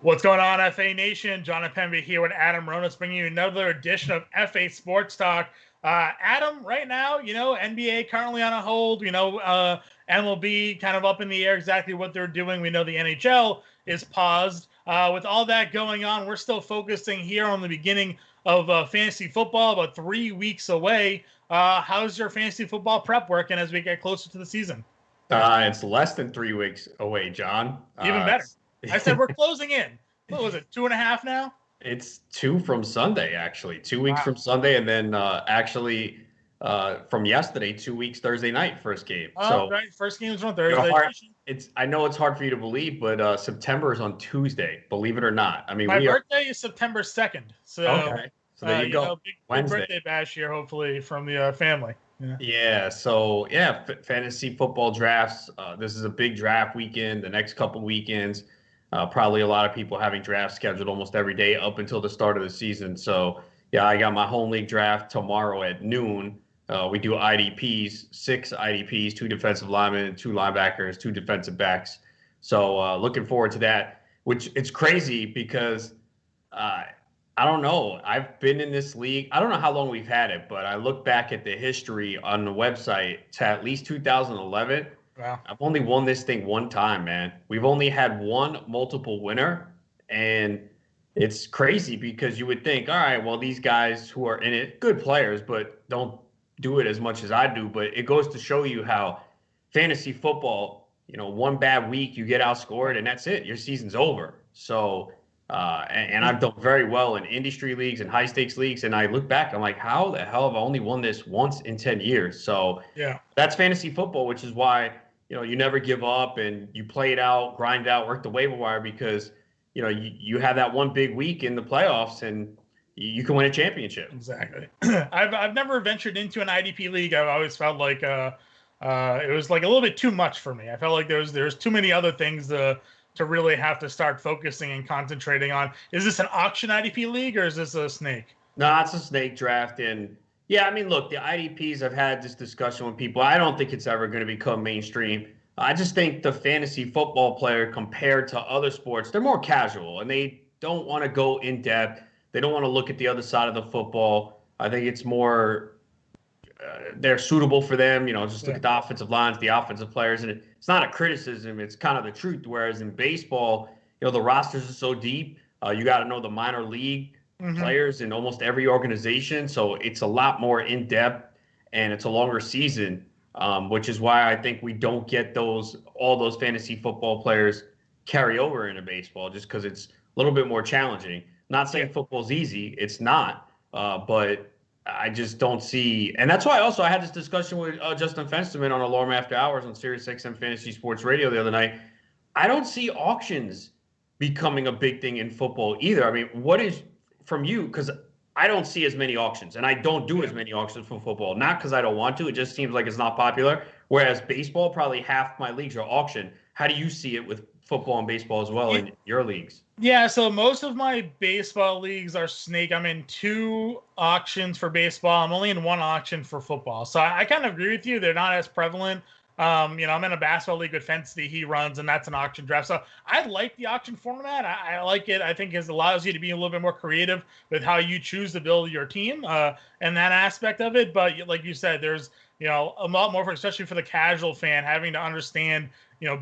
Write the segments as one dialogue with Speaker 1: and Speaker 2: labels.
Speaker 1: What's going on, FA Nation? John Impemba here with Adam Ronis, bringing you another edition of FA Sports Talk. Adam, right now, NBA currently on a hold. MLB kind of up in the air exactly what they're doing. We know the NHL is paused. With all that going on, we're still focusing here on the beginning of fantasy football, about 3 weeks away. How's your fantasy football prep working as we get closer to the season?
Speaker 2: It's less than 3 weeks away, John.
Speaker 1: Even better. I said we're closing in. What was it, 2.5 now?
Speaker 2: It's 2 from Sunday, actually. 2 weeks
Speaker 1: Wow.
Speaker 2: from Sunday, and then from yesterday, 2 weeks Thursday night, first game.
Speaker 1: Oh, right. First game was on Thursday.
Speaker 2: I know it's hard for you to believe, but September is on Tuesday. Believe it or not. I mean,
Speaker 1: my birthday is September 2nd. So,
Speaker 2: okay. So there you go.
Speaker 1: Big birthday bash here, hopefully, from the family.
Speaker 2: Fantasy football drafts. This is a big draft weekend. The next couple weekends. Probably a lot of people having drafts scheduled almost every day up until the start of the season. So, I got my home league draft tomorrow at noon. We do IDPs, 6 IDPs, 2 defensive linemen, 2 linebackers, 2 defensive backs. So looking forward to that, which it's crazy because I don't know. I've been in this league. I don't know how long we've had it, but I look back at the history on the website to at least 2011.
Speaker 1: Wow.
Speaker 2: I've only won this thing one time, man. We've only had one multiple winner, and it's crazy because you would think, all right, well, these guys who are in it, good players, but don't do it as much as I do. But it goes to show you how fantasy football, one bad week, you get outscored, and that's it. Your season's over. So, and I've done very well in industry leagues and high stakes leagues. And I look back, I'm like, how the hell have I only won this once in 10 years? So that's fantasy football, which is why, you never give up and you play it out, grind out, work the waiver wire because, you have that one big week in the playoffs and you can win a championship.
Speaker 1: Exactly. I've never ventured into an IDP league. I've always felt like it was like a little bit too much for me. I felt like there's too many other things to really have to start focusing and concentrating on. Is this an auction IDP league or is this a snake?
Speaker 2: No, it's a snake draft. And look, the IDPs, I've had this discussion with people. I don't think it's ever going to become mainstream. I just think the fantasy football player compared to other sports, they're more casual and they don't want to go in depth. They don't want to look at the other side of the football. I think it's more they're suitable for them. Just look at the offensive lines, the offensive players, and it's not a criticism. It's kind of the truth. Whereas in baseball, the rosters are so deep. You got to know the minor league players in almost every organization. So it's a lot more in depth, and it's a longer season, which is why I think we don't get all those fantasy football players carry over into baseball, just because it's a little bit more challenging. Not saying football's easy. It's not, but I just don't see, and that's why also I had this discussion with Justin Fensterman on Alarm After Hours on SiriusXM Fantasy Sports Radio the other night. I don't see auctions becoming a big thing in football either. I mean, what is from you? Because I don't see as many auctions, and I don't do as many auctions for football. Not because I don't want to. It just seems like it's not popular. Whereas baseball, probably half my leagues are auction. How do you see it with football and baseball as well in your leagues?
Speaker 1: Yeah, so most of my baseball leagues are snake. I'm in 2 auctions for baseball. I'm only in 1 auction for football. So I kind of agree with you. They're not as prevalent. I'm in a basketball league with Fensty. He runs, and that's an auction draft. So I like the auction format. I like it. I think it allows you to be a little bit more creative with how you choose to build your team and that aspect of it. But like you said, there's a lot more, especially for the casual fan, having to understand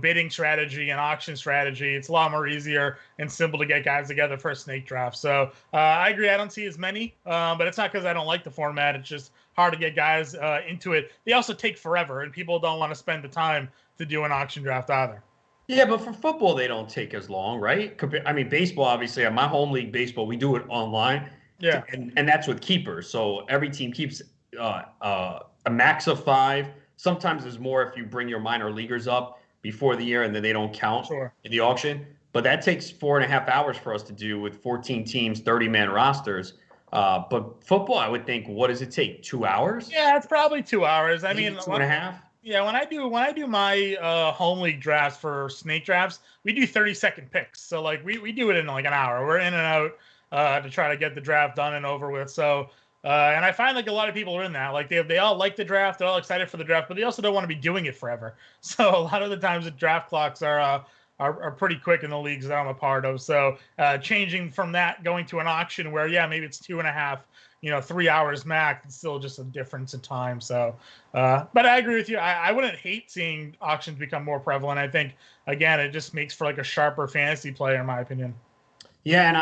Speaker 1: bidding strategy and auction strategy. It's a lot more easier and simple to get guys together for a snake draft. So I agree. I don't see as many, but it's not because I don't like the format. It's just hard to get guys into it. They also take forever, and people don't want to spend the time to do an auction draft either.
Speaker 2: Yeah, but for football, they don't take as long, right? I mean, baseball, obviously, on my home league baseball, we do it online.
Speaker 1: Yeah.
Speaker 2: And that's with keepers. So every team keeps a max of 5. Sometimes there's more if you bring your minor leaguers up before the year and then they don't count in the auction. But that takes 4.5 hours for us to do with 14 teams, 30-man rosters. But football, I would think, what does it take? 2 hours?
Speaker 1: Yeah, it's probably 2 hours. I mean,
Speaker 2: 2.5.
Speaker 1: Yeah, when I do my home league drafts for snake drafts, we do 30-second picks. So like we do it in like an hour. We're in and out to try to get the draft done and over with. So and I find like a lot of people are in that. Like they all like the draft, they're all excited for the draft, but they also don't want to be doing it forever. So a lot of the times the draft clocks are are pretty quick in the leagues that I'm a part of. So changing from that, going to an auction where, maybe it's 2.5, 3 hours max, it's still just a difference in time. So, but I agree with you. I wouldn't hate seeing auctions become more prevalent. I think, again, it just makes for like a sharper fantasy player, in my opinion.
Speaker 2: Yeah, and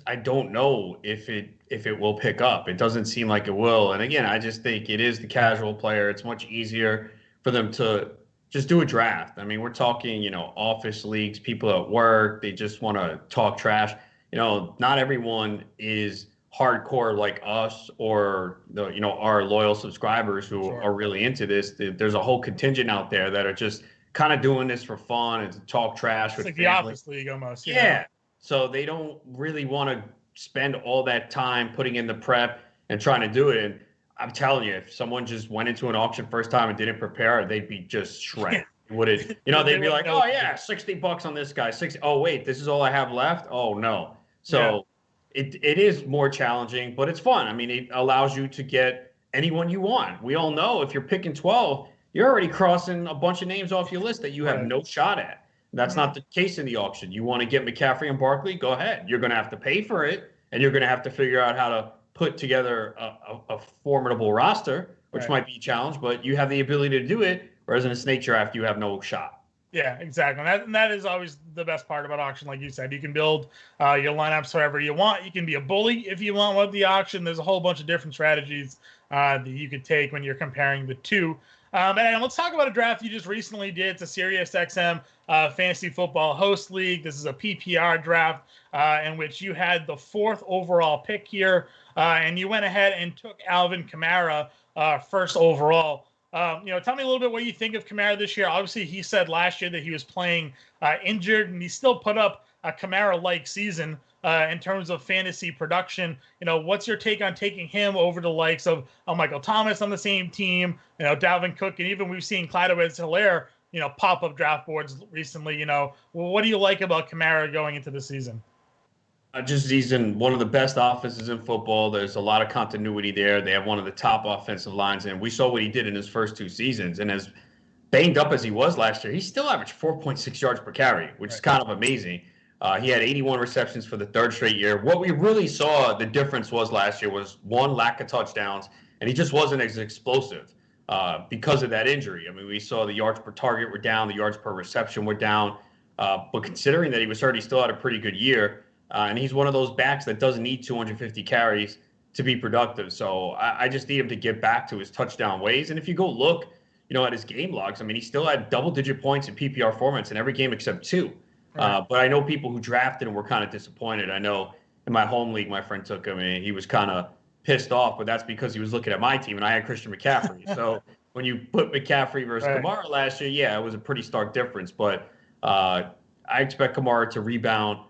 Speaker 2: I don't know if it will pick up. It doesn't seem like it will. And again, I just think it is the casual player. It's much easier for them to just do a draft. I mean, we're talking, office leagues, people at work, they just want to talk trash. Not everyone is hardcore like us or our loyal subscribers who
Speaker 1: Sure.
Speaker 2: are really into this. There's a whole contingent out there that are just kind of doing this for fun and to talk trash
Speaker 1: It's
Speaker 2: with
Speaker 1: like
Speaker 2: family.
Speaker 1: the office league almost.
Speaker 2: Yeah. So they don't really want to spend all that time putting in the prep and trying to do it. And I'm telling you, if someone just went into an auction first time and didn't prepare, they'd be just shredded. Would it? They'd be like, "Oh yeah, $60 on this guy. 60. Oh wait, this is all I have left. Oh no." So it is more challenging, but it's fun. I mean, it allows you to get anyone you want. We all know if you're picking 12, you're already crossing a bunch of names off your list that you have no shot at. That's not the case in the auction. You want to get McCaffrey and Barkley? Go ahead. You're going to have to pay for it, and you're going to have to figure out how to put together a formidable roster, which might be a challenge, but you have the ability to do it, whereas in a snake draft, you have no shot.
Speaker 1: Yeah, exactly. And that is always the best part about auction. Like you said, you can build your lineups however you want. You can be a bully if you want with the auction. There's a whole bunch of different strategies that you could take when you're comparing the two. And let's talk about a draft you just recently did. It's a SiriusXM Fantasy Football Host League. This is a PPR draft in which you had the 4th overall pick here, and you went ahead and took Alvin Kamara first overall. Tell me a little bit what you think of Kamara this year. Obviously, he said last year that he was playing injured, and he still put up a Kamara-like season in terms of fantasy production. What's your take on taking him over the likes of Michael Thomas on the same team, Dalvin Cook, and even we've seen Clyde Edwards-Helaire, pop up draft boards recently. What do you like about Kamara going into the season?
Speaker 2: He's in one of the best offenses in football. There's a lot of continuity there. They have one of the top offensive lines, and we saw what he did in his first 2 seasons. And as banged up as he was last year, he still averaged 4.6 yards per carry, which is kind of amazing. He had 81 receptions for the 3rd straight year. What we really saw the difference was last year was, 1, lack of touchdowns, and he just wasn't as explosive because of that injury. I mean, we saw the yards per target were down, the yards per reception were down. But considering that he was hurt, he still had a pretty good year. And he's one of those backs that doesn't need 250 carries to be productive. So I just need him to get back to his touchdown ways. And if you go look, at his game logs, I mean, he still had double-digit points in PPR formats in every game except 2. But I know people who drafted him were kind of disappointed. I know in my home league, my friend took him, and he was kind of pissed off. But that's because he was looking at my team, and I had Christian McCaffrey. So when you put McCaffrey versus Kamara last year, it was a pretty stark difference. But I expect Kamara to rebound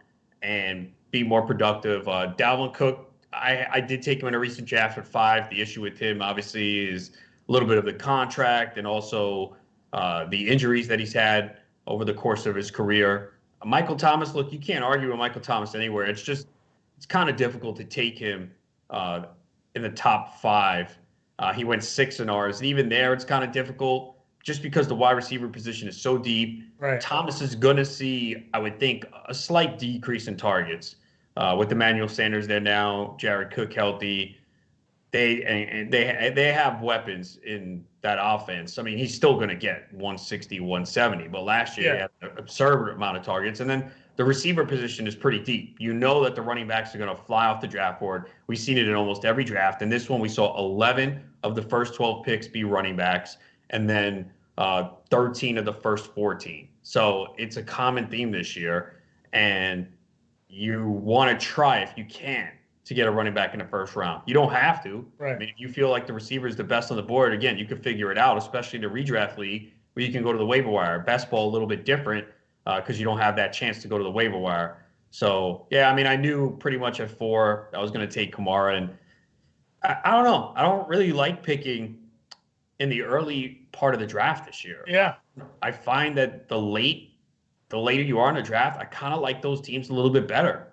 Speaker 2: and be more productive. Dalvin Cook, I did take him in a recent draft at 5. The issue with him, obviously, is a little bit of the contract and also the injuries that he's had over the course of his career. Michael Thomas, look, you can't argue with Michael Thomas anywhere. It's kind of difficult to take him in the top 5. He went 6 in ours, and even there, it's kind of difficult just because the wide receiver position is so deep. Thomas is going to see, I would think, a slight decrease in targets with Emmanuel Sanders there now, Jared Cook healthy. They have weapons in that offense. I mean, he's still going to get 160, 170, but last year he had an absurd amount of targets. And then the receiver position is pretty deep. You know that the running backs are going to fly off the draft board. We've seen it in almost every draft. And this one, we saw 11 of the first 12 picks be running backs, and then 13 of the first 14. So it's a common theme this year. And you want to try, if you can, to get a running back in the first round. You don't have to. I mean, if you feel like the receiver is the best on the board, again, you can figure it out, especially in the redraft league where you can go to the waiver wire. Best ball a little bit different because you don't have that chance to go to the waiver wire. So, I mean, I knew pretty much at 4 I was going to take Kamara. And I don't know. I don't really like picking in the early part of the draft this year. I find that the later you are in the draft, I kind of like those teams a little bit better.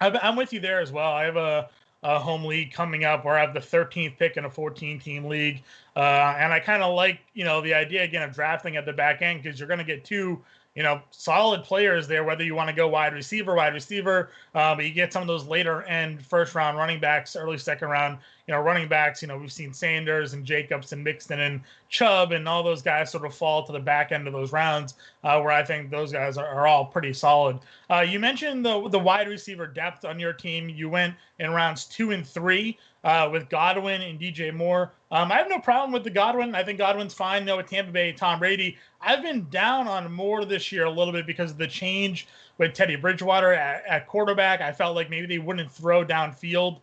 Speaker 1: I'm with you there as well. I have a home league coming up where I have the 13th pick in a 14-team league. And I kind of like, the idea, again, of drafting at the back end because you're going to get 2, solid players there, whether you want to go wide receiver, but you get some of those later end first round running backs, early second round, running backs, we've seen Sanders and Jacobs and Mixon and Chubb and all those guys sort of fall to the back end of those rounds, where I think those guys are all pretty solid. You mentioned the wide receiver depth on your team. You went in rounds 2 and 3 with Godwin and DJ Moore. I have no problem with the Godwin. I think Godwin's fine. With Tampa Bay, Tom Brady. I've been down on Moore this year a little bit because of the change with Teddy Bridgewater at quarterback. I felt like maybe they wouldn't throw downfield,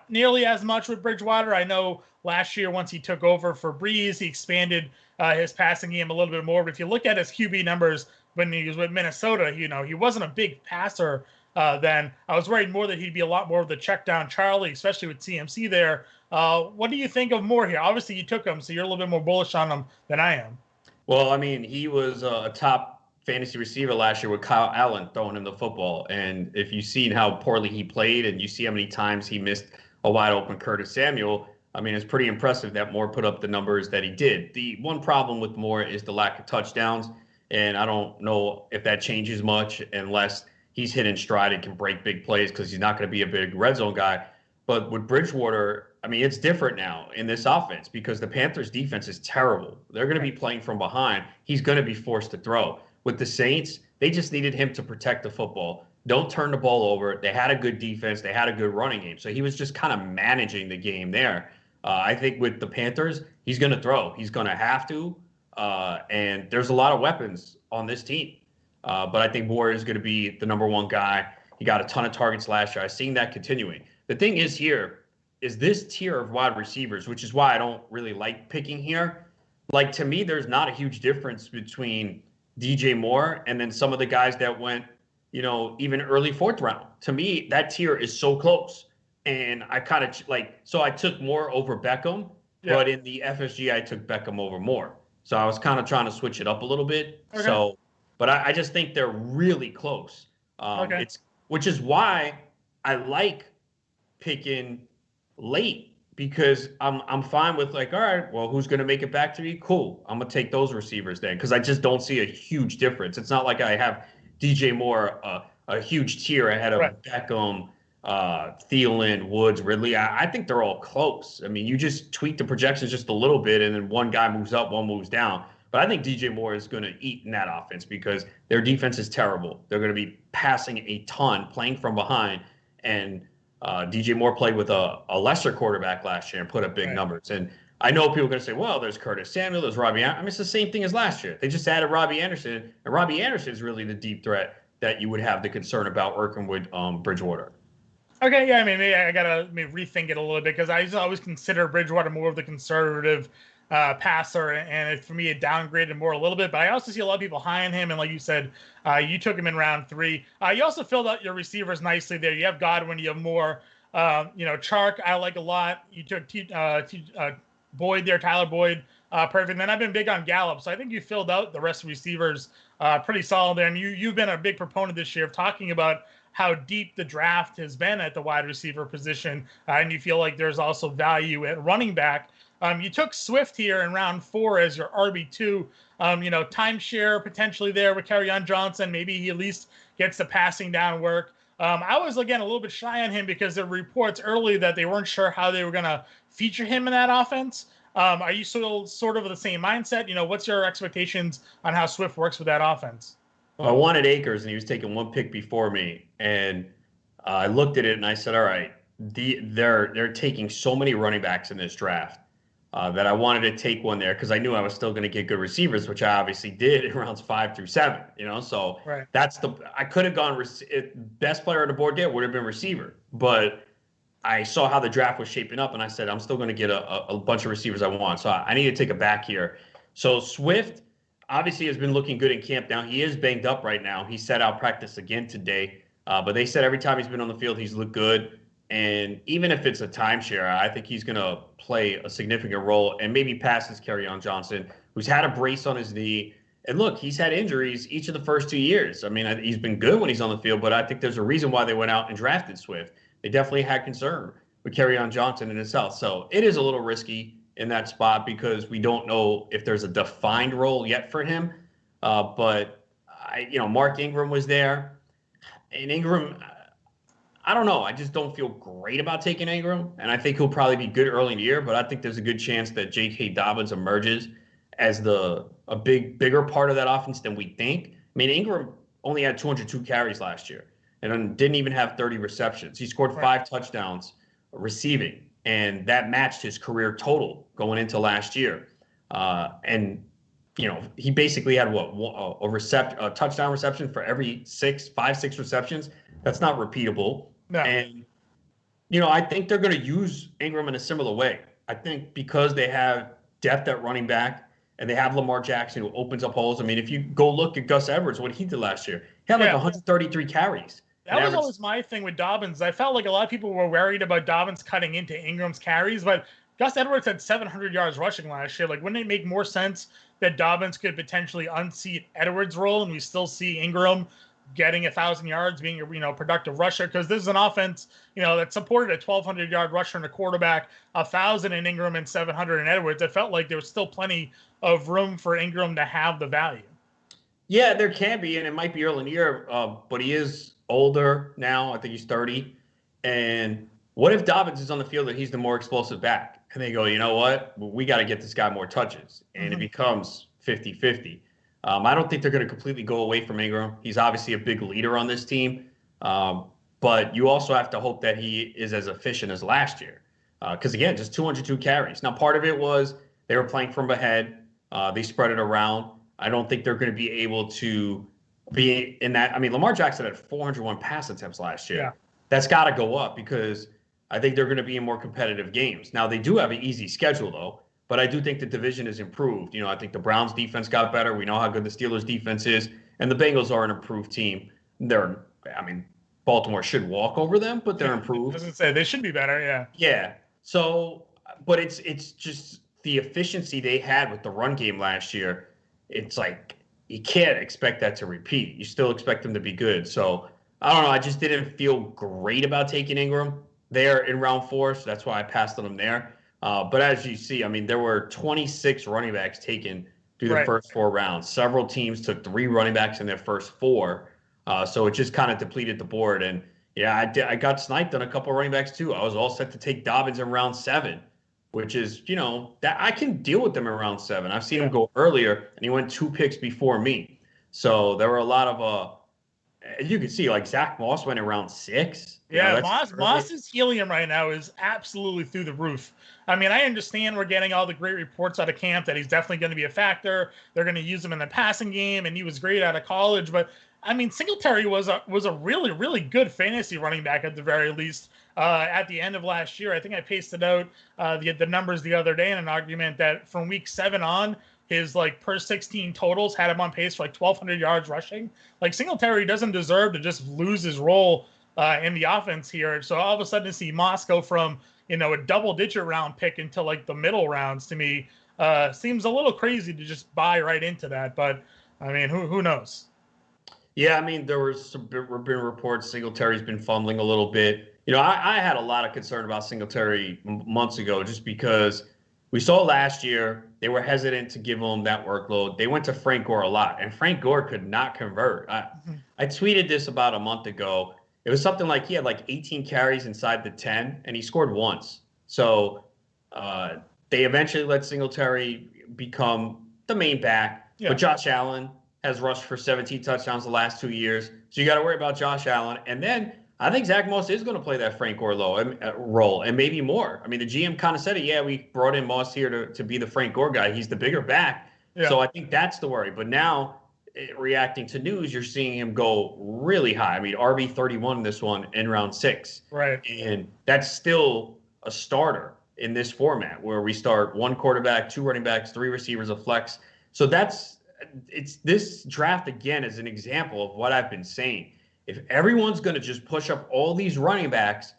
Speaker 1: nearly as much with Bridgewater. I know last year, once he took over for Breeze, he expanded his passing game a little bit more. But if you look at his QB numbers when he was with Minnesota, he wasn't a big passer then. I was worried more that he'd be a lot more of the check down Charlie, especially with CMC there. What do you think of Moore here? Obviously, you took him, so you're a little bit more bullish on him than I am.
Speaker 2: Well, I mean, he was a top fantasy receiver last year with Kyle Allen throwing him the football. And if you've seen how poorly he played and you see how many times he missed a wide open Curtis Samuel, I mean, it's pretty impressive that Moore put up the numbers that he did. The one problem with Moore is the lack of touchdowns. And I don't know if that changes much unless he's hit in stride and can break big plays, because he's not going to be a big red zone guy. But with Bridgewater, I mean, it's different now in this offense because the Panthers' defense is terrible. They're going to be playing from behind. He's going to be forced to throw. With the Saints, they just needed him to protect the football. Don't turn the ball over. They had a good defense. They had a good running game. So he was just kind of managing the game there. I think with the Panthers, he's going to throw. He's going to have to. And there's a lot of weapons on this team. But I think Moore is going to be the number one guy. He got a ton of targets last year. I've seen that continuing. The thing is here is this tier of wide receivers, which is why I don't really like picking here. Like, to me, there's not a huge difference between DJ Moore and then some of the guys that went, even early 4th round. To me, that tier is so close. And I kind of so I took Moore over Beckham, but in the FSG, I took Beckham over Moore. So I was kind of trying to switch it up a little bit. Okay. So, but I just think they're really close. Which is why I like picking late, because I'm fine with all right, well, who's going to make it back to me? Cool. I'm going to take those receivers then, because I just don't see a huge difference. It's not like I have DJ Moore a huge tier ahead of Beckham, Thielen, Woods, Ridley. I think they're all close. I mean, you just tweak the projections just a little bit, and then one guy moves up, one moves down. But I think DJ Moore is going to eat in that offense because their defense is terrible. They're going to be passing a ton, playing from behind, and DJ Moore played with a lesser quarterback last year and put up big numbers. And I know people are going to say, well, there's Curtis Samuel, there's Robbie Anderson. I mean, it's the same thing as last year. They just added Robbie Anderson, and Robbie Anderson is really the deep threat that you would have the concern about working with Bridgewater.
Speaker 1: Okay, yeah, I mean, maybe I got to rethink it a little bit, because I always consider Bridgewater more of the conservative passer, and for me, it downgraded more a little bit. But I also see a lot of people high on him, and like you said, you took him in round 3. You also filled out your receivers nicely there. You have Godwin, you have Moore, Chark. I like a lot. You took Boyd there, Tyler Boyd, perfect. And then I've been big on Gallup, so I think you filled out the rest of receivers pretty solid there. And you've been a big proponent this year of talking about how deep the draft has been at the wide receiver position, and you feel like there's also value at running back. You took Swift here in round 4 as your RB2. Timeshare potentially there with Kerryon Johnson. Maybe he at least gets the passing down work. I was, again, a little bit shy on him because there were reports early that they weren't sure how they were going to feature him in that offense. Are you still sort of the same mindset? What's your expectations on how Swift works with that offense?
Speaker 2: Well, I wanted Akers, and he was taking one pick before me. And I looked at it, and I said, all right, they're taking so many running backs in this draft. That I wanted to take one there because I knew I was still going to get good receivers, which I obviously did in rounds 5 through 7. So that's I could have gone best player on the board there would have been receiver, but I saw how the draft was shaping up, and I said I'm still going to get a bunch of receivers I want, so I need to take a back here. So Swift obviously has been looking good in camp. Now he is banged up right now. He set out practice again today, but they said every time he's been on the field he's looked good. And even if it's a timeshare, I think he's going to play a significant role and maybe passes Kerryon Johnson, who's had a brace on his knee. And look, he's had injuries each of the first 2 years. I mean, he's been good when he's on the field, but I think there's a reason why they went out and drafted Swift. They definitely had concern with Kerryon Johnson in himself. So it is a little risky in that spot because we don't know if there's a defined role yet for him. But Mark Ingram was there. And Ingram, I don't know. I just don't feel great about taking Ingram. And I think he'll probably be good early in the year, but I think there's a good chance that J.K. Dobbins emerges as a bigger part of that offense than we think. I mean, Ingram only had 202 carries last year and didn't even have 30 receptions. He scored 5 touchdowns receiving, and that matched his career total going into last year. He basically had a touchdown reception for every 6 receptions. That's not repeatable.
Speaker 1: No.
Speaker 2: And, I think they're going to use Ingram in a similar way. I think because they have depth at running back and they have Lamar Jackson who opens up holes. I mean, if you go look at Gus Edwards, what he did last year, he had 133 carries.
Speaker 1: That was always my thing with Dobbins. I felt like a lot of people were worried about Dobbins cutting into Ingram's carries, but Gus Edwards had 700 yards rushing last year. Like, wouldn't it make more sense that Dobbins could potentially unseat Edwards' role and we still see Ingram getting 1,000 yards, being a productive rusher? Because this is an offense, that supported a 1,200-yard rusher and a quarterback, 1,000 in Ingram and 700 in Edwards. It felt like there was still plenty of room for Ingram to have the value.
Speaker 2: Yeah, there can be, and it might be early in the year, but he is older now. I think he's 30. And what if Dobbins is on the field and he's the more explosive back? And they go, you know what? We got to get this guy more touches. And it becomes 50-50. I don't think they're going to completely go away from Ingram. He's obviously a big leader on this team. But you also have to hope that he is as efficient as last year. Because, again, just 202 carries. Now, part of it was they were playing from ahead. They spread it around. I don't think they're going to be able to be in that. I mean, Lamar Jackson had 401 pass attempts last year.
Speaker 1: Yeah.
Speaker 2: That's got to go up because I think they're going to be in more competitive games. Now, they do have an easy schedule, though, but I do think the division is improved. I think the Browns defense got better. We know how good the Steelers defense is, and the Bengals are an improved team. Baltimore should walk over them, but they're improved.
Speaker 1: I was going to say, they should be better, yeah.
Speaker 2: Yeah. So, but it's just the efficiency they had with the run game last year. It's like you can't expect that to repeat. You still expect them to be good. So, I don't know. I just didn't feel great about taking Ingram there in round 4, so that's why I passed on him there. But as you see, I mean, there were 26 running backs taken through the first 4 rounds. Several teams took 3 running backs in their first 4. So it just kind of depleted the board. And, yeah, I got sniped on a couple of running backs, too. I was all set to take Dobbins in round 7, which is, that I can deal with them in round 7. I've seen him go earlier, and he went 2 picks before me. So there were a lot of you can see, like, Zach Moss went in round 6.
Speaker 1: Yeah, Moss's helium right now is absolutely through the roof. I mean, I understand we're getting all the great reports out of camp that he's definitely going to be a factor. They're going to use him in the passing game, and he was great out of college. But, I mean, Singletary was a really, really good fantasy running back at the very least at the end of last year. I think I pasted out the numbers the other day in an argument that from week 7 on, his per 16 totals had him on pace for 1,200 yards rushing. Singletary doesn't deserve to just lose his role in the offense here. So all of a sudden to see Moss go from, a double-digit round pick into the middle rounds to me seems a little crazy to just buy right into that. But I mean, who knows?
Speaker 2: Yeah, I mean, there been reports Singletary's been fumbling a little bit. I had a lot of concern about Singletary months ago just because we saw last year they were hesitant to give him that workload. They went to Frank Gore a lot, and Frank Gore could not convert. I tweeted this about a month ago. It was something like he had 18 carries inside the 10, and he scored once. So they eventually let Singletary become the main back. Yeah. But Josh Allen has rushed for 17 touchdowns the last 2 years. So you got to worry about Josh Allen. And then I think Zach Moss is going to play that Frank Gore role and maybe more. I mean, the GM kind of said it. Yeah, we brought in Moss here to be the Frank Gore guy. He's the bigger back. Yeah. So I think that's the worry. But now, reacting to news, you're seeing him go really high. I mean, RB31 in this one in round 6.
Speaker 1: Right.
Speaker 2: And that's still a starter in this format where we start 1 quarterback, 2 running backs, 3 receivers, a flex. So it's this draft again is an example of what I've been saying. If everyone's going to just push up all these running backs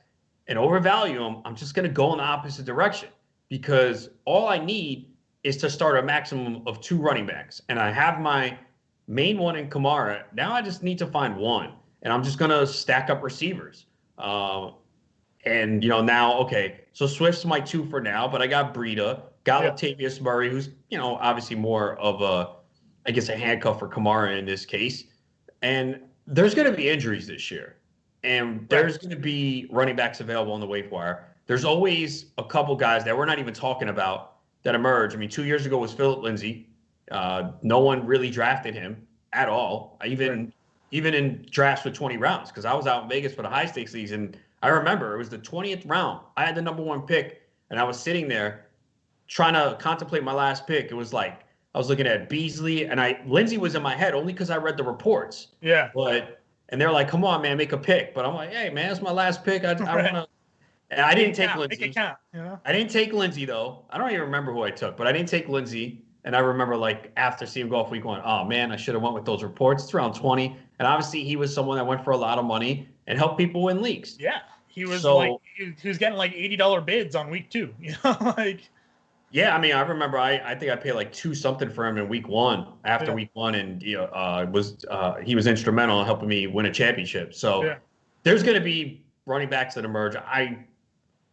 Speaker 2: and overvalue them, I'm just going to go in the opposite direction because all I need is to start a maximum of 2 running backs. And I have my main one in Kamara. Now I just need to find 1, and I'm just going to stack up receivers. Now, okay, so Swift's my 2 for now, but I got Breida, got Latavius Murray, who's, obviously more of a handcuff for Kamara in this case. And there's going to be injuries this year. And there's going to be running backs available on the waiver wire. There's always a couple guys that we're not even talking about that emerge. I mean, 2 years ago was Philip Lindsay. No one really drafted him at all. Even in drafts with 20 rounds, because I was out in Vegas for the high stakes season. I remember it was the 20th round. I had the number 1 pick, and I was sitting there trying to contemplate my last pick. It was like I was looking at Beasley, and Lindsay was in my head only because I read the reports.
Speaker 1: Yeah.
Speaker 2: And they're like, "Come on, man, make a pick." But I'm like, "Hey, man, it's my last pick. I want to." And I didn't take Lindsay.
Speaker 1: Make it count, you know?
Speaker 2: I didn't take Lindsay though. I don't even remember who I took, but I didn't take Lindsay. And I remember like after seeing him go off week 1, oh man, I should have went with those reports. It's around 20, and obviously he was someone that went for a lot of money and helped people win leagues.
Speaker 1: Yeah, he was he was getting like $80 bids on week 2. You know, like.
Speaker 2: Yeah, I mean, I remember I think I paid like 2 something for him in week 1 after week 1, and he was instrumental in helping me win a championship. So there's going to be running backs that emerge.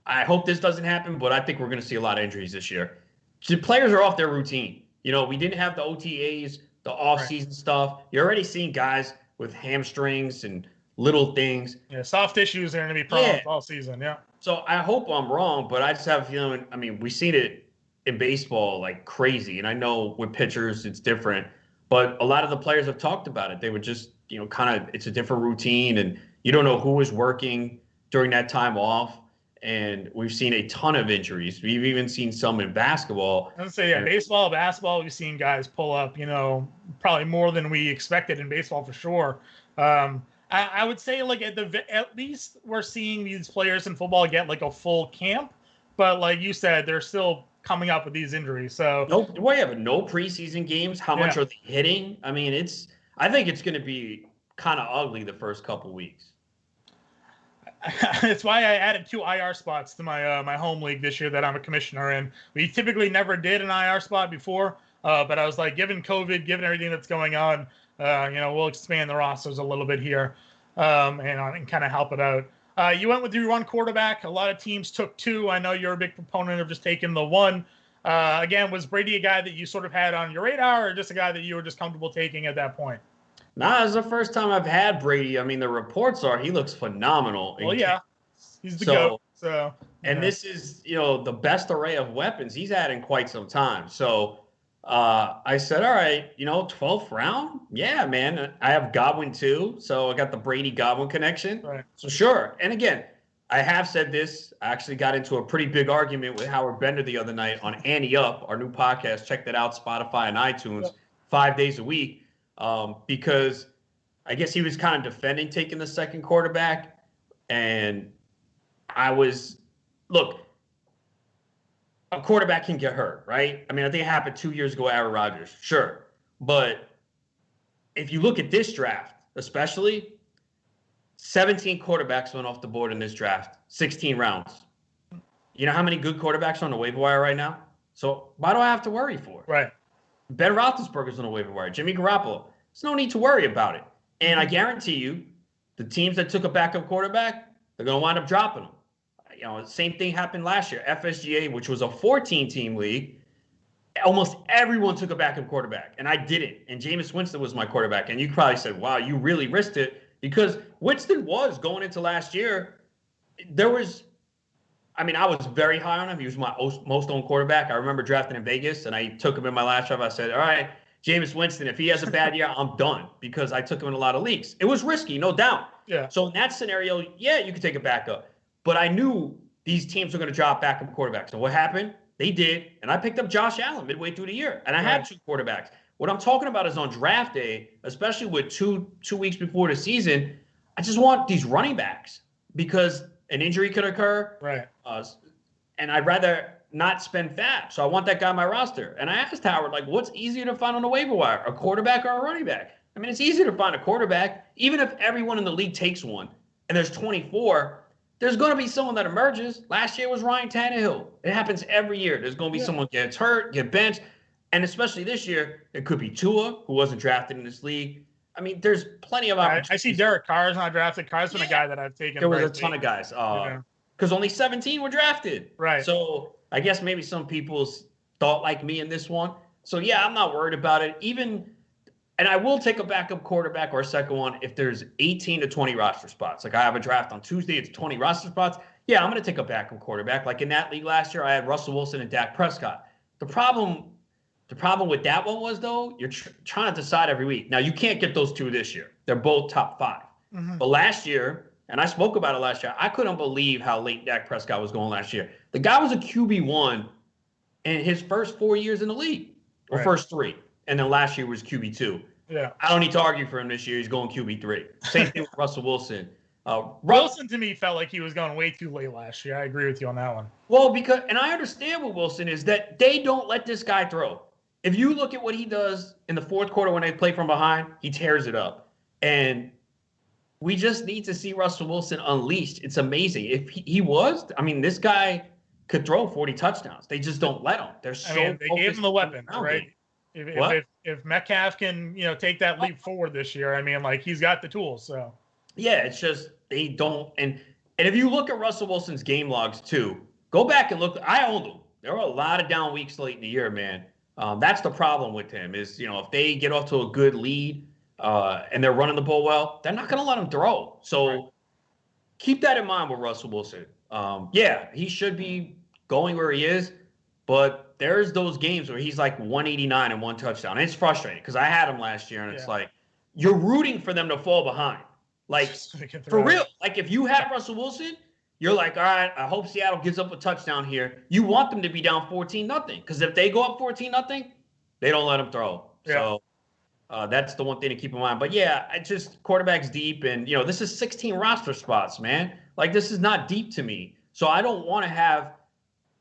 Speaker 2: I hope this doesn't happen, but I think we're going to see a lot of injuries this year. The players are off their routine. You know, we didn't have the OTAs, the off-season stuff. You're already seeing guys with hamstrings and little things.
Speaker 1: Yeah, soft issues are going to be problems all season. Yeah.
Speaker 2: So I hope I'm wrong, but I just have a feeling. I mean, we've seen it in baseball like crazy, and I know with pitchers it's different, but a lot of the players have talked about it. They would just, you know, kind of, it's a different routine, and you don't know who was working during that time off. And we've seen a ton of injuries. We've even seen some in basketball.
Speaker 1: I would say, baseball, basketball, we've seen guys pull up, you know, probably more than we expected in baseball for sure. I would say, like, at least we're seeing these players in football get like a full camp, but like you said, they're still coming up with these injuries. So
Speaker 2: no preseason games. How much are they hitting? I mean, I think it's going to be kind of ugly the first couple weeks.
Speaker 1: That's why I added 2 IR spots to my my home league this year that I'm a commissioner in. We typically never did an IR spot before, but I was like, given COVID, given everything that's going on, you know, we'll expand the rosters a little bit here, and kind of help it out. You went with your 1 quarterback. A lot of teams took 2. I know you're a big proponent of just taking the 1. Again, was Brady a guy that you sort of had on your radar, or just a guy that you were just comfortable taking at that point?
Speaker 2: Nah, it's the first time I've had Brady. I mean, the reports are he looks phenomenal.
Speaker 1: Well, yeah, he's the GOAT. So,
Speaker 2: and this is, you know, the best array of weapons he's had in quite some time. So I said, all right, you know, 12th round? Yeah, man. I have Godwin too. So I got the Brady-Godwin connection.
Speaker 1: Right.
Speaker 2: So sure. And again, I have said this. I actually got into a pretty big argument with Howard Bender the other night on Annie Up, our new podcast. Check that out, Spotify and iTunes, 5 days a week. Because I guess he was kind of defending taking the second quarterback. And look, a quarterback can get hurt, right? I mean, I think it happened 2 years ago, Aaron Rodgers. Sure. But if you look at this draft, especially, 17 quarterbacks went off the board in this draft, 16 rounds. You know how many good quarterbacks are on the waiver wire right now? So why do I have to worry for it?
Speaker 1: Right.
Speaker 2: Ben Roethlisberger's on the waiver wire. Jimmy Garoppolo. There's no need to worry about it. And I guarantee you, the teams that took a backup quarterback, they're going to wind up dropping them. You know, the same thing happened last year. FSGA, which was a 14-team league, almost everyone took a backup quarterback, and I didn't. And Jameis Winston was my quarterback. And you probably said, wow, you really risked it, because Winston was going into last year. I was very high on him. He was my most owned quarterback. I remember drafting in Vegas, and I took him in my last draft. I said, all right, Jameis Winston, if he has a bad year, I'm done, because I took him in a lot of leagues. It was risky, no doubt.
Speaker 1: Yeah.
Speaker 2: So in that scenario, yeah, you could take a backup. But I knew these teams were going to drop backup quarterbacks. And what happened? They did. And I picked up Josh Allen midway through the year. And I had 2 quarterbacks. What I'm talking about is on draft day, especially with two weeks before the season, I just want these running backs, because an injury could occur.
Speaker 1: Right.
Speaker 2: And I'd rather not spend fab. So I want that guy on my roster. And I asked Howard, like, what's easier to find on the waiver wire, a quarterback or a running back? I mean, it's easier to find a quarterback. Even if everyone in the league takes one and there's 24, there's going to be someone that emerges. Last year was Ryan Tannehill. It happens every year. There's going to be someone gets hurt, get benched. And especially this year, it could be Tua, who wasn't drafted in this league. I mean, there's plenty of opportunities.
Speaker 1: I see Derek Carr's not drafted. Carr's been a guy that I've taken.
Speaker 2: There was a ton of guys. Because only 17 were drafted.
Speaker 1: Right.
Speaker 2: So I guess maybe some people thought like me in this one. So, yeah, I'm not worried about it. Even And I will take a backup quarterback or a second one if there's 18 to 20 roster spots. Like I have a draft on Tuesday, it's 20 roster spots. Yeah, I'm going to take a backup quarterback. Like in that league last year, I had Russell Wilson and Dak Prescott. The problem with that one was, though, you're trying to decide every week. Now, you can't get those two this year. They're both top 5. Mm-hmm. But last year, and I spoke about it last year, I couldn't believe how late Dak Prescott was going last year. The guy was a QB1 in his first 4 years in the league, or first 3. And then last year was QB2.
Speaker 1: Yeah.
Speaker 2: I don't need to argue for him this year. He's going QB3. Same thing with Russell Wilson.
Speaker 1: Wilson, to me, felt like he was going way too late last year. I agree with you on that one.
Speaker 2: Well, and I understand what Wilson is, that they don't let this guy throw. If you look at what he does in the fourth quarter when they play from behind, he tears it up. And we just need to see Russell Wilson unleashed. It's amazing. If he was, I mean, this guy could throw 40 touchdowns. They just don't let him. They
Speaker 1: gave him the weapon, right? If Metcalf can, take that leap forward this year, I mean, like, he's got the tools. So
Speaker 2: yeah, it's just they don't. And if you look at Russell Wilson's game logs too, go back and look. I owned him. There were a lot of down weeks late in the year, man. That's the problem with him is, if they get off to a good lead and they're running the ball well, they're not going to let him throw. So keep that in mind with Russell Wilson. Yeah, he should be going where he is, but there's those games where he's like 189 and 1 touchdown. And it's frustrating because I had him last year, and it's like you're rooting for them to fall behind. Like, for real. Like, if you have Russell Wilson, you're like, all right, I hope Seattle gives up a touchdown here. You want them to be down 14-0 because if they go up 14-0, they don't let them throw. Yeah. So that's the one thing to keep in mind. But, yeah, quarterback's deep. And, this is 16 roster spots, man. Like, this is not deep to me. So I don't want to have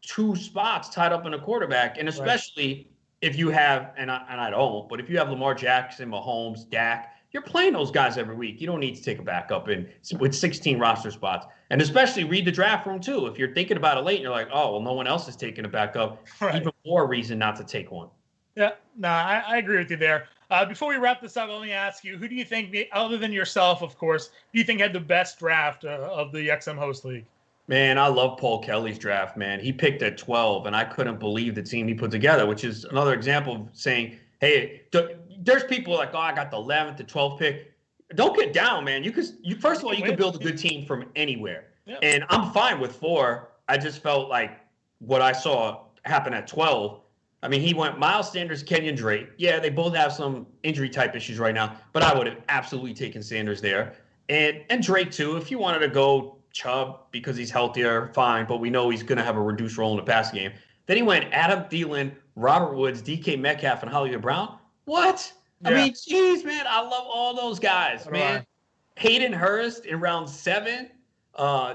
Speaker 2: 2 spots tied up in a quarterback, and especially if you have, and I don't, but if you have Lamar Jackson, Mahomes, Dak, you're playing those guys every week. You don't need to take a backup with 16 roster spots, and especially read the draft room too. If you're thinking about it late, and you're like, oh, well, no one else is taking a backup. Even more reason not to take one.
Speaker 1: Yeah, no, I agree with you there. Before we wrap this up, let me ask you, who do you think, other than yourself, of course, do you think had the best draft of the XM Host League?
Speaker 2: Man, I love Paul Kelly's draft, man. He picked at 12, and I couldn't believe the team he put together, which is another example of saying, hey, there's people like, oh, I got the 11th to 12th pick. Don't get down, man. First of all, you can build a good team from anywhere. Yeah. And I'm fine with 4. I just felt like what I saw happen at 12. I mean, he went Miles Sanders, Kenyon Drake. Yeah, they both have some injury type issues right now, but I would have absolutely taken Sanders there. And Drake, too, if you wanted to go Chubb because he's healthier, fine, but we know he's going to have a reduced role in the pass game. Then he went Adam Thielen, Robert Woods, DK Metcalf, and Hollywood Brown. What? Yeah. I mean, geez, man, I love all those guys, man. Hayden Hurst in round 7,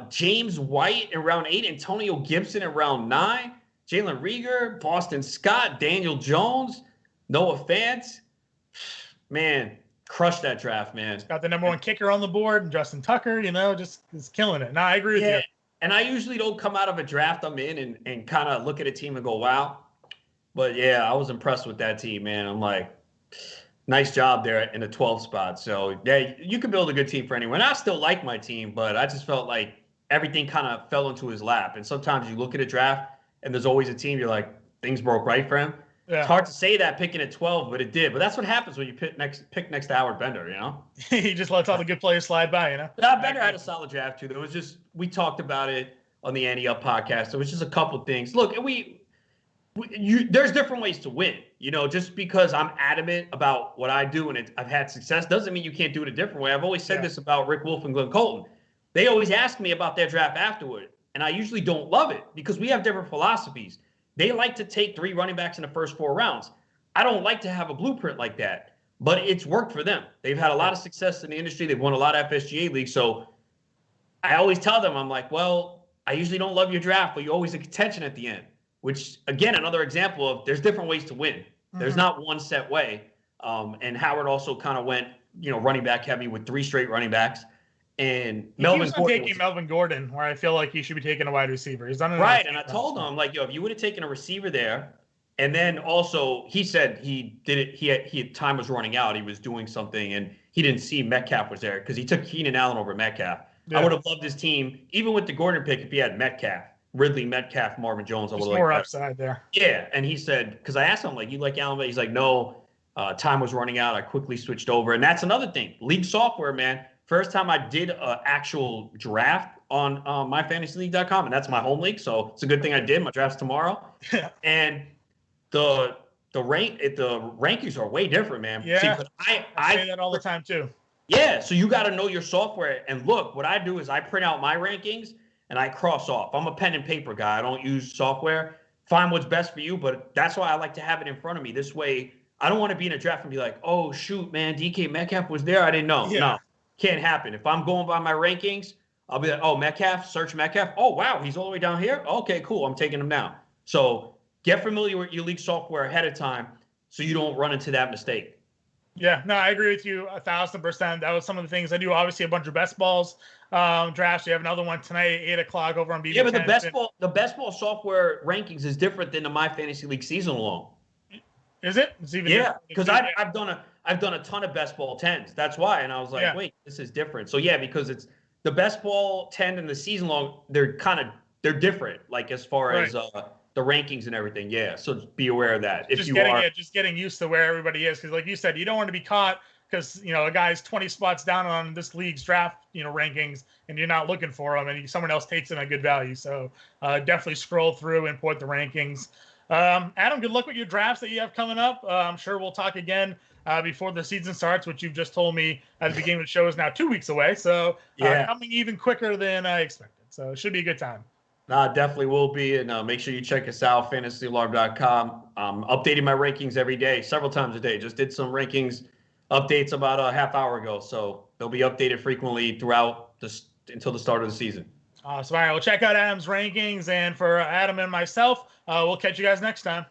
Speaker 2: James White in round 8, Antonio Gibson in round 9, Jalen Reagor, Boston Scott, Daniel Jones, Noah Fant. Man, crushed that draft, man.
Speaker 1: Got the number 1 kicker on the board, and Justin Tucker, just killing it. No, I agree with you.
Speaker 2: And I usually don't come out of a draft I'm in and kind of look at a team and go, wow. But, yeah, I was impressed with that team, man. I'm like, nice job there in the 12th spot. So, yeah, you can build a good team for anyone. I still like my team, but I just felt like everything kind of fell into his lap. And sometimes you look at a draft, and there's always a team you're like, things broke right for him. Yeah. It's hard to say that picking at 12, but it did. But that's what happens when you pick next to Howard Bender,
Speaker 1: He just lets all the good players slide by,
Speaker 2: Bender had a solid draft, too. There was just – we talked about it on the Andy Up podcast. There was just a couple things. Look, there's different ways to win. Just because I'm adamant about what I do and I've had success doesn't mean you can't do it a different way. I've always said this about Rick Wolf and Glenn Colton. They always ask me about their draft afterward, and I usually don't love it because we have different philosophies. They like to take 3 running backs in the first 4 rounds. I don't like to have a blueprint like that, but it's worked for them. They've had a lot of success in the industry. They've won a lot of FSGA leagues. So I always tell them, I'm like, well, I usually don't love your draft, but you're always in contention at the end, which, again, another example of there's different ways to win. Mm-hmm. There's not one set way. And Howard also kind of went, running back heavy with 3 straight running backs. And
Speaker 1: Melvin Gordon taking Melvin Gordon, where I feel like he should be taking a wide receiver. He's done it
Speaker 2: right. And I told him, like, if you would have taken a receiver there, and then also he said he did it. He time was running out. He was doing something, and he didn't see Metcalf was there because he took Keenan Allen over Metcalf. Yeah. I would have loved his team, even with the Gordon pick, if he had Metcalf, Ridley, Metcalf, Marvin Jones. I would have
Speaker 1: more upside there.
Speaker 2: Yeah, and he said, because I asked him, like, you like Allen? He's like, no. Time was running out. I quickly switched over. And that's another thing. League software, man. First time I did an actual draft on myfantasyleague.com, and that's my home league. So it's a good thing I did. My draft's tomorrow. And the rankings are way different, man.
Speaker 1: Yeah.
Speaker 2: See,
Speaker 1: I say that all the time too.
Speaker 2: Yeah. So you got to know your software. And look, what I do is I print out my rankings and I cross off. I'm a pen and paper guy. I don't use software. Find what's best for you, but that's why I like to have it in front of me. This way, I don't want to be in a draft and be like, oh, shoot, man, DK Metcalf was there. I didn't know.
Speaker 1: Yeah.
Speaker 2: No, can't happen. If I'm going by my rankings, I'll be like, oh, Metcalf, search Metcalf. Oh, wow, he's all the way down here. Okay, cool. I'm taking him now. So get familiar with your league software ahead of time so you don't run into that mistake.
Speaker 1: Yeah, no, I agree with you 1,000%. That was some of the things I do. Obviously, a bunch of best balls drafts. You have another one tonight at 8 o'clock over on BB10.
Speaker 2: Yeah, but the best ball software rankings is different than the My Fantasy League season long.
Speaker 1: Is it? It's even
Speaker 2: because I've done a ton of best ball 10s. That's why, and I was like, wait, this is different. So yeah, because it's the best ball 10 and the season long, they're different. Like as far as the rankings and everything. Yeah, so be aware of that. Just
Speaker 1: getting used to where everybody is, because like you said, you don't want to be caught because a guy's 20 spots down on this league's draft rankings, and you're not looking for them, and someone else takes in a good value. So definitely scroll through and put the rankings. Adam, good luck with your drafts that you have coming up. I'm sure we'll talk again before the season starts, which you've just told me at the beginning of the show is now 2 weeks away. So coming even quicker than I expected. So it should be a good time.
Speaker 2: Definitely will be. And make sure you check us out, fantasyalarm.com. Updating my rankings every day, several times a day. Just did some rankings updates about a half hour ago. So they'll be updated frequently throughout until the start of the season.
Speaker 1: Awesome. All right, we'll check out Adam's rankings. And for Adam and myself, we'll catch you guys next time.